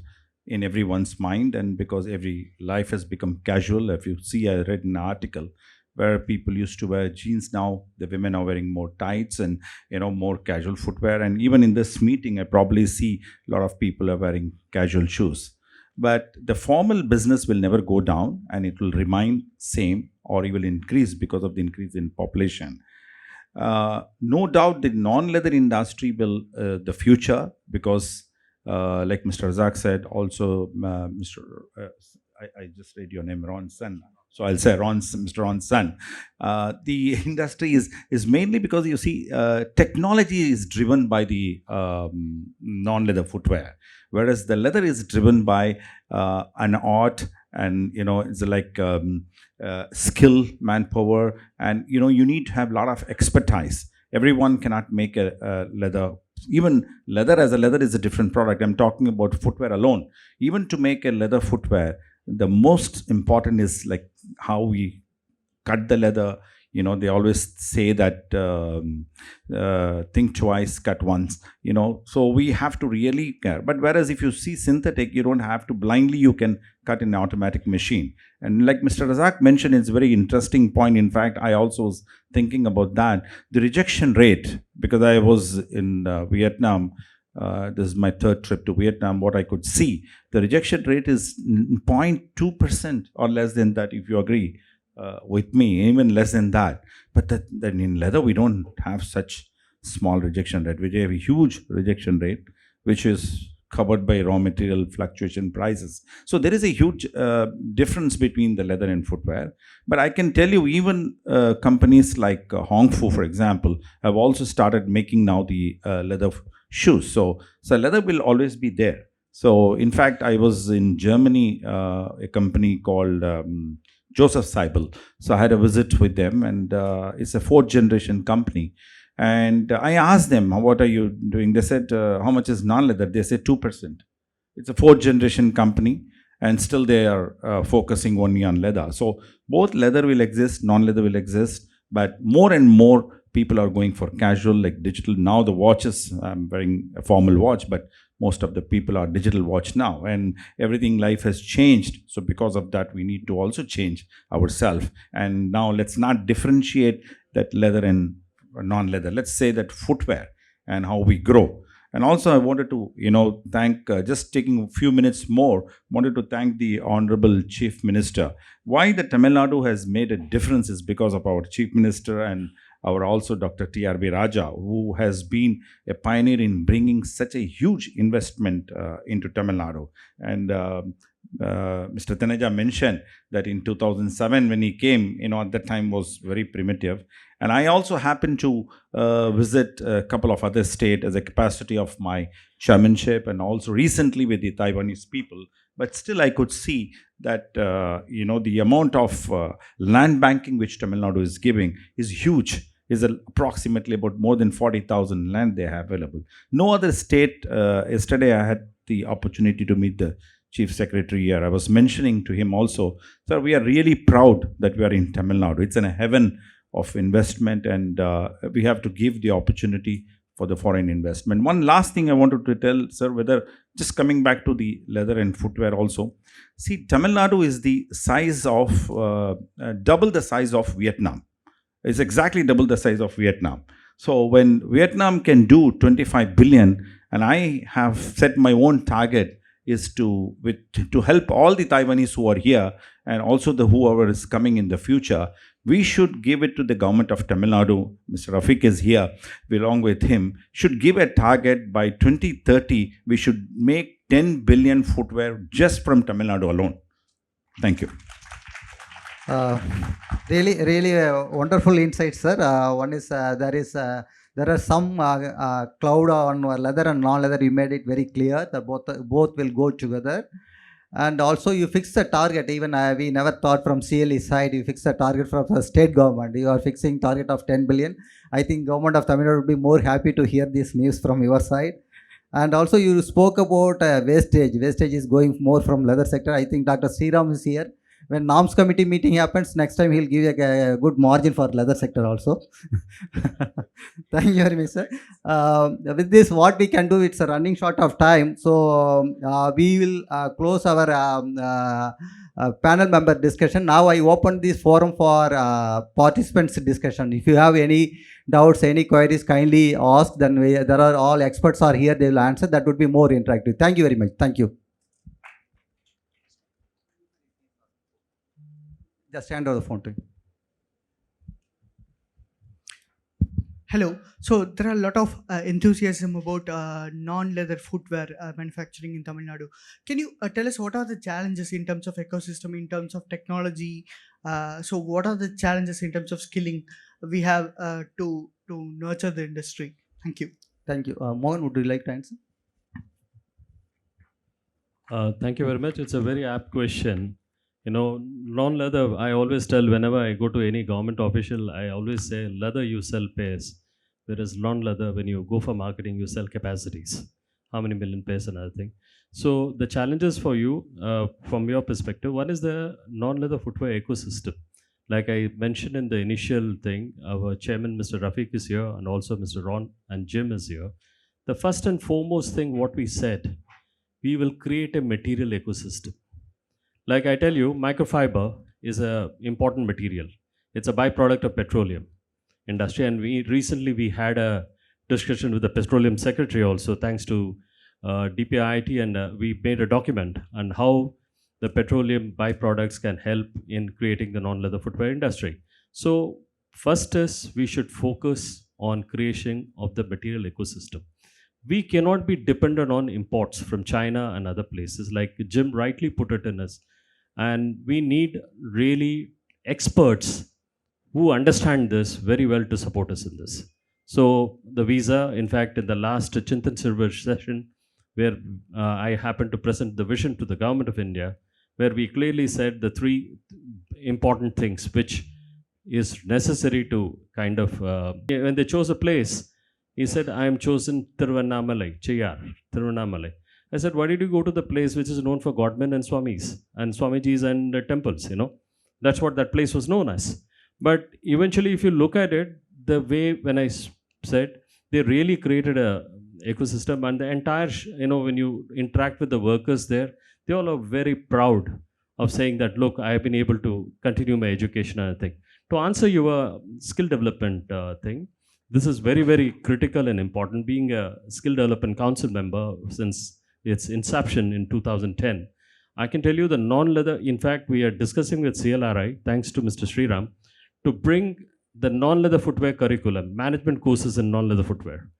S3: in everyone's mind, and because every life has become casual. If you see, I read an article where people used to wear jeans, now the women are wearing more tights and more casual footwear. And even in this meeting, I probably see a lot of people are wearing casual shoes. But the formal business will never go down, and it will remain same, or it will increase because of the increase in population. No doubt the non-leather industry will the future, because like Mr. Razak said, also I just read your name, Ron Sen. So I'll say Mr. Ron's son. The industry is mainly because you see, technology is driven by the non-leather footwear, whereas the leather is driven by an art, and it's like skill, manpower, and you need to have a lot of expertise. Everyone cannot make a leather. Even leather as a leather is a different product. I'm talking about footwear alone. Even to make a leather footwear, the most important is like how we cut the leather. They always say that think twice, cut once. So we have to really care. But whereas if you see synthetic, you don't have to blindly, you can cut in an automatic machine. And like Mr. Razak mentioned, it's a very interesting point. In fact, I also was thinking about that. The rejection rate, because I was in Vietnam, this is my third trip to Vietnam, what I could see, the rejection rate is 0.2% or less than that, if you agree with me, even less than that. But then in leather, we don't have such small rejection rate. We have a huge rejection rate, which is covered by raw material fluctuation prices. So there is a huge difference between the leather and footwear. But I can tell you, even companies like Hongfu, for example, have also started making now the leather shoes. So leather will always be there. So in fact, I was in Germany, a company called Joseph Seibel. So I had a visit with them, and it's a fourth generation company. And I asked them, what are you doing? They said, how much is non-leather? They said 2%. It's a fourth generation company, and still they are focusing only on leather. So both leather will exist, non-leather will exist, but more and more people are going for casual, like digital. Now the watches, I'm wearing a formal watch, but most of the people are digital watch now, and everything, life has changed. So because of that, we need to also change ourselves. And now let's not differentiate that leather and non-leather. Let's say that footwear and how we grow. And also I wanted to, thank, just taking a few minutes more, wanted to thank the Honorable Chief Minister. Why the Tamil Nadu has made a difference is because of our Chief Minister and our also Dr. T.R.B. Raja, who has been a pioneer in bringing such a huge investment into Tamil Nadu. And Mr. Taneja mentioned that in 2007 when he came, at that time was very primitive. And I also happened to visit a couple of other states as a capacity of my chairmanship, and also recently with the Taiwanese people. But still I could see that, the amount of land banking which Tamil Nadu is giving is huge, is approximately about more than 40,000 land they have available. No other state, yesterday I had the opportunity to meet the Chief Secretary here. I was mentioning to him also, sir, we are really proud that we are in Tamil Nadu. It's in a heaven of investment, and we have to give the opportunity for the foreign investment. One last thing I wanted to tell, sir, whether just coming back to the leather and footwear also. See, Tamil Nadu is the size of, double the size of Vietnam. It's exactly double the size of Vietnam. So when Vietnam can do 25 billion, and I have set my own target is to help all the Taiwanese who are here, and also the whoever is coming in the future, we should give it to the government of Tamil Nadu. Mr. Rafiq is here, along with him, should give a target by 2030, we should make 10 billion footwear just from Tamil Nadu alone. Thank you.
S2: Really wonderful insights, sir. One is there are some cloud on leather and non-leather. You made it very clear that both will go together. And also you fix the target. Even we never thought from CLE side, you fix the target from the state government. You are fixing target of 10 billion. I think government of Tamil Nadu would be more happy to hear this news from your side. And also you spoke about wastage. Wastage is going more from leather sector. I think Dr. Sriram is here. When NORMS committee meeting happens, next time he'll give you a good margin for leather sector also. Thank you very much, sir. With this, what we can do, it's a running short of time. So we will close our panel member discussion. Now I open this forum for participants discussion. If you have any doubts, any queries, kindly ask. Then there are all experts are here. They will answer. That would be more interactive. Thank you very much. Thank you. Just hand over the phone to you.
S10: Hello. So there are a lot of enthusiasm about non-leather footwear manufacturing in Tamil Nadu. Can you tell us what are the challenges in terms of ecosystem, in terms of technology, So what are the challenges in terms of skilling we have to nurture the industry? Thank you.
S2: Thank you. Mohan, would you like to answer?
S1: Thank you very much. It's a very apt question. You know, non-leather, I always tell whenever I go to any government official, I always say leather you sell pairs, whereas non-leather, when you go for marketing, you sell capacities. How many million pairs and other thing. So the challenges for you, from your perspective, one is the non-leather footwear ecosystem. Like I mentioned in the initial thing, our chairman, Mr. Rafiq, is here, and also Mr. Ron and Jim is here. The first and foremost thing, what we said, we will create a material ecosystem. Like I tell you, microfiber is a important material. It's a byproduct of petroleum industry, and we had a discussion with the petroleum secretary also, thanks to DPIIT, and we made a document on how the petroleum byproducts can help in creating the non-leather footwear industry. So first is we should focus on creation of the material ecosystem. We cannot be dependent on imports from China and other places, like Jim rightly put it in us. And we need really experts who understand this very well to support us in this. So the visa, in fact, in the last Chintan Silver session, where I happened to present the vision to the government of India, where we clearly said the three important things which is necessary to kind of, when they chose a place, he said, I am chosen Tiruvannamalai, Chiyar, Tiruvannamalai. I said, why did you go to the place which is known for godmen and swamis and swamijis and temples, you know? That's what that place was known as. But eventually, if you look at it, the way when I said, they really created a ecosystem, and the entire, when you interact with the workers there, they all are very proud of saying that, look, I have been able to continue my education and thing. To answer your skill development thing, this is very, very critical and important. Being a skill development council member since its inception in 2010, I can tell you the non-leather, in fact, we are discussing with CLRI, thanks to Mr. Sriram, to bring the non-leather footwear curriculum, management courses in non-leather footwear.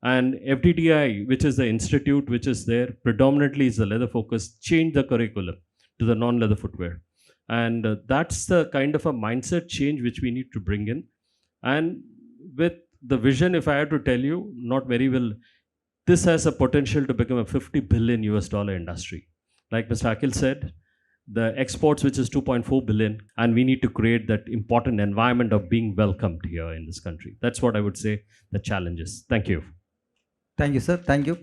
S1: And FDDI, which is the institute which is there, predominantly is the leather focus, change the curriculum to the non-leather footwear. And that's the kind of a mindset change which we need to bring in. And with the vision, if I had to tell you, not very well, this has a potential to become a $50 billion industry. Like Mr. Akhil said, the exports, which is 2.4 billion, and we need to create that important environment of being welcomed here in this country. That's what I would say the challenges. Thank you.
S2: Thank you, sir. Thank you.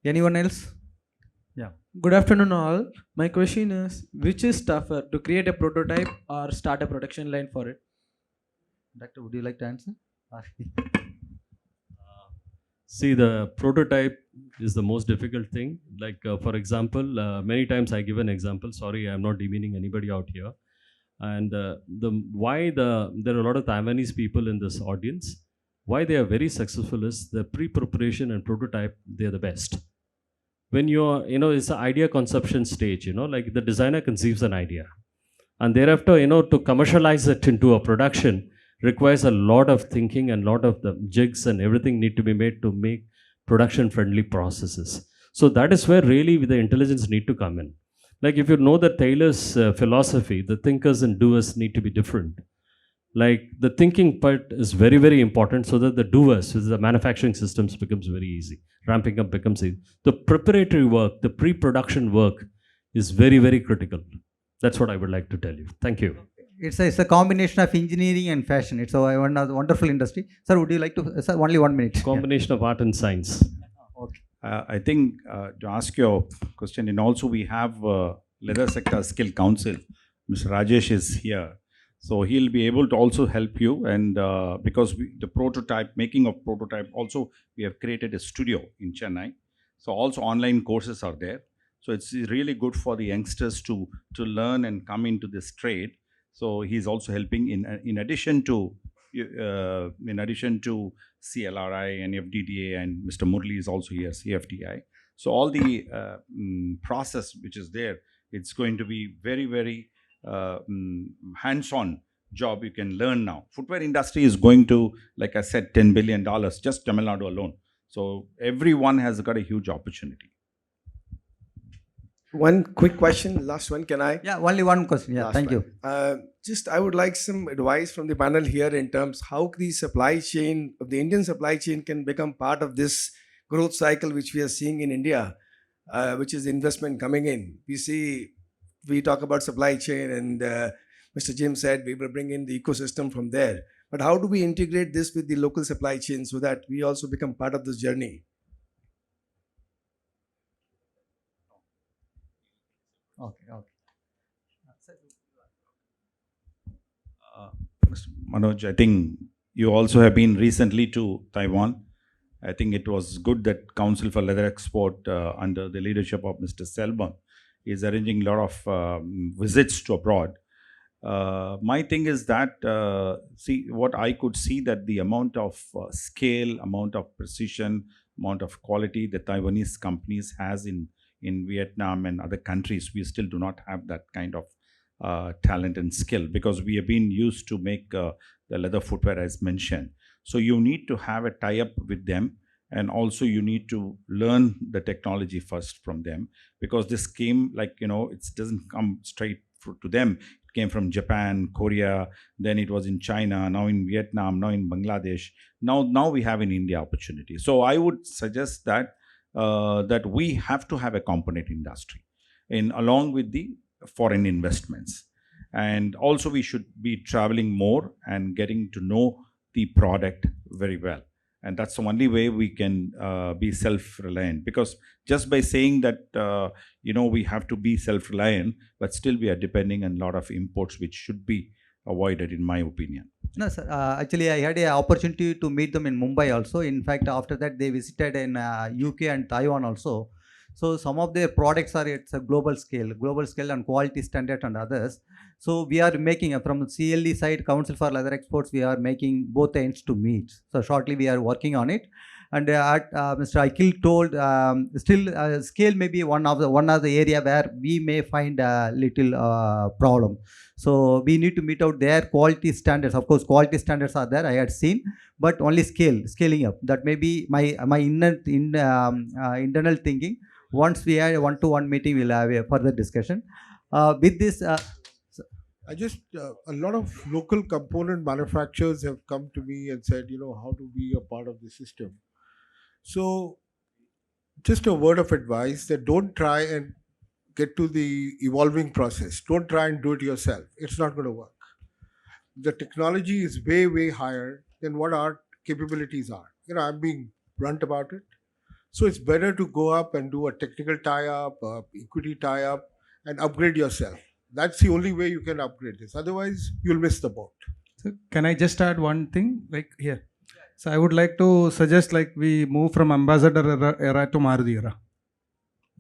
S2: Anyone else? Yeah.
S11: Good afternoon, all. My question is, which is tougher, to create a prototype or start a production line for it?
S2: Doctor, would you like to answer?
S1: See, the prototype is the most difficult thing. Like, for example, many times I give an example. Sorry, I'm not demeaning anybody out here. And there are a lot of Taiwanese people in this audience. Why they are very successful is the pre-preparation and prototype, they're the best. When you're, it's an idea conception stage, like the designer conceives an idea. And thereafter, to commercialize it into a production requires a lot of thinking, and a lot of the jigs and everything need to be made to make production friendly processes. So that is where really the intelligence need to come in. Like if you know the Taylor's philosophy, the thinkers and doers need to be different. Like the thinking part is very, very important, so that the doers, the manufacturing systems becomes very easy. Ramping up becomes easy. The preparatory work, the pre-production work is very, very critical. That's what I would like to tell you. Thank you.
S2: It's a combination of engineering and fashion. It's a wonderful industry. Sir, would you like to, sir, only 1 minute.
S1: Combination of art and science.
S2: Okay.
S3: I think to ask your question, and also we have Leather Sector Skill Council. Mr. Rajesh is here. So he'll be able to also help you, and because making of prototype, also we have created a studio in Chennai. So also online courses are there. So it's really good for the youngsters to learn and come into this trade. So he's also helping in addition to CLRI and FDDA, and Mr. Murli is also here, CFTI. So all the process which is there, it's going to be very, very hands-on job you can learn now. Footwear industry is going to, like I said, $10 billion, just Tamil Nadu alone. So everyone has got a huge opportunity.
S12: One quick question, last one, can I?
S2: Yeah, only one question. Yeah,
S12: Last
S2: thank
S12: one.
S2: you.
S12: Just I would like some advice from the panel here in terms how the supply chain of the Indian supply chain can become part of this growth cycle which we are seeing in India, which is investment coming in. We talk about supply chain, and Mr. Jim said we will bring in the ecosystem from there. But how do we integrate this with the local supply chain so that we also become part of this journey?
S2: Okay, okay.
S3: Mr. Manoj, I think you also have been recently to Taiwan. I think it was good that Council for Leather Export, under the leadership of Mr. Selvam, is arranging a lot of visits to abroad. My thing is that, see, what I could see that the amount of scale, amount of precision, amount of quality the Taiwanese companies has in Vietnam and other countries, we still do not have that kind of talent and skill, because we have been used to make the leather footwear as mentioned. So you need to have a tie-up with them, and also you need to learn the technology first from them, because this came like, it doesn't come straight to them. It came from Japan, Korea, then it was in China, now in Vietnam, now in Bangladesh, now we have in India opportunity. So I would suggest that that we have to have a component industry in along with the foreign investments, and also we should be traveling more and getting to know the product very well, and that's the only way we can be self-reliant, because just by saying that we have to be self-reliant, but still we are depending on a lot of imports which should be avoided, in my opinion.
S2: No, sir. Actually, I had an opportunity to meet them in Mumbai also. In fact, after that, they visited in UK and Taiwan also. So some of their products it's a global scale and quality standard and others. So we are making from CLE side, Council for Leather Exports, we are making both ends to meet. So shortly we are working on it. And Mr. Akhil told, still scale may be one of the area where we may find a little problem. So we need to meet out their quality standards. Of course, quality standards are there, I had seen, but only scaling up. That may be my internal thinking. Once we have a one-to-one meeting, we'll have a further discussion. With this,
S7: I just, a lot of local component manufacturers have come to me and said, how to be a part of the system. So, just a word of advice that don't try and get to the evolving process. Don't try and do it yourself. It's not going to work. The technology is way, way higher than what our capabilities are. I'm being blunt about it. So it's better to go up and do a technical tie-up, equity tie-up, and upgrade yourself. That's the only way you can upgrade this. Otherwise, you'll miss the boat.
S9: So can I just add one thing? Like here. So I would like to suggest we move from ambassador era to Maruti era.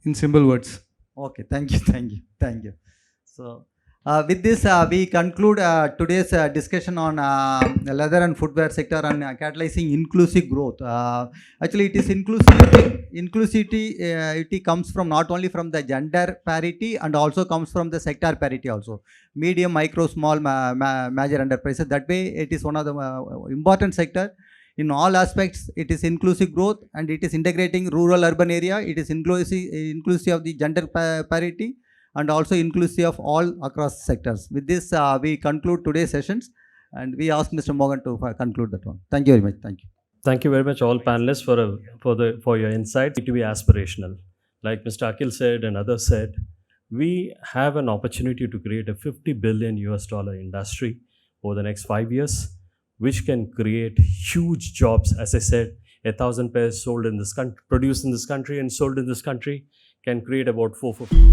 S9: In simple words.
S2: Okay, thank you. So with this, we conclude today's discussion on leather and footwear sector and catalyzing inclusive growth. Actually, it is inclusivity. It comes from not only from the gender parity, and also comes from the sector parity also. Medium, micro, small, major enterprises. That way, it is one of the important sector. In all aspects, it is inclusive growth, and it is integrating rural-urban area. It is inclusive of the gender parity, and also inclusive of all across sectors. With this, we conclude today's sessions, and we ask Mr. Morgan to conclude that one. Thank you very much. Thank you.
S1: Thank you very much, all panelists, for your insights. To be aspirational, like Mr. Akhil said and others said, we have an opportunity to create a $50 billion industry over the next 5 years, which can create huge jobs. As I said, 1,000 pairs sold in this country, produced in this country and sold in this country, can create about 450.